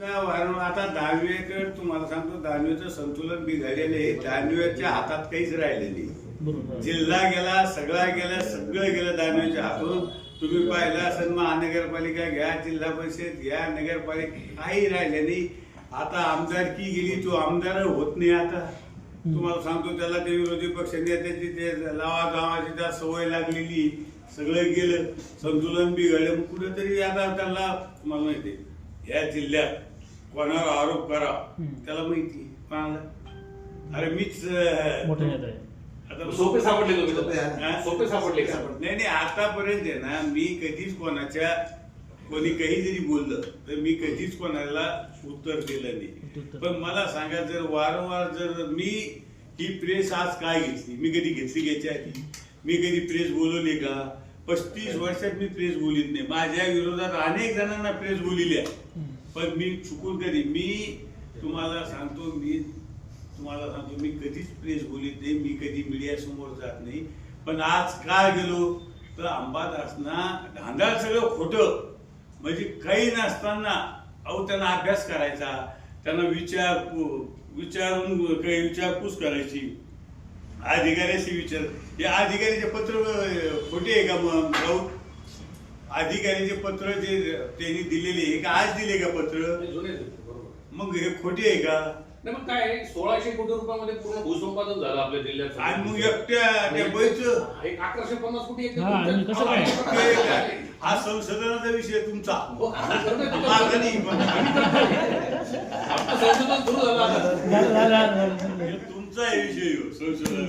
वारंवार आता दानवेकडे तुम्हाला सांगतो, दानवेचं संतुलन बिघडलेलं आहे. दानवेच्या हातात काहीच राहिले नाही. जिल्हा गेला, सगळा गेला, सगळं गेलं दानवेच्या हातून. तुम्ही पाहिलं असेल, महानगरपालिका घ्या, जिल्हा परिषद घ्या, नगरपालिका, काही राहिले नाही. आता आमदारकी गेली, तो आमदार होत नाही. आता तुम्हाला सांगतो, त्याला ते विरोधी पक्ष नेत्याची ते लावा गावाची त्या सवय लागलेली, सगळं गेलं, संतुलन बिघडलं. मग कुठेतरी आता त्याला तुम्हाला माहिती या जिल्ह्यात कोणावर आरोप करा, त्याला माहिती कोणाला. अरे मीच आता सोपे सापडले सोपे सापडले का? नाही आतापर्यंत आहे ना, मी कधीच कोणाच्या कोणी काही जरी बोललं तर मी कधीच कोणाला उत्तर दिलं नाही. पण मला सांगा, जर वारंवार जर मी ही प्रेस आज काय घेतली, मी कधी घेतली घ्यायच्या आधी मी कधी प्रेस बोलवली का? 35 वर्षात मी प्रेस बोलित नाही. माझ्या विरोधात अनेक जणांना प्रेस बोलिली आहे, पण मी चुकून कधी मी तुम्हाला सांगतो मी कधीच प्रेस बोलित नाही. मी कधी मीडिया समोर जात नाही. पण आज काय गेलो तर अंबादासना धांदळ सगळं खोटं, म्हणजे काही नसताना अहो त्यांना अभ्यास करायचा, त्यांना विचारून काही विचारपूस करायची, अधिकाऱ्याशी विचार. हे अधिकारीचे पत्र खोटे आहे का? मग अधिकारीचे पत्र जे त्यांनी दिलेले आहे का, आज दिले का पत्र? मग हे खोटे आहे का? मग काय 1600 कोटी रुपयामध्ये पूर्ण भूसंपादन झालं आपल्या जिल्ह्यात. आणि मग एकट्या त्या बैचं 1150 कोटी हा संशोधनाचा विषय तुमचा. संशोधन सुरू झालं तुमचा विषय संशोधन.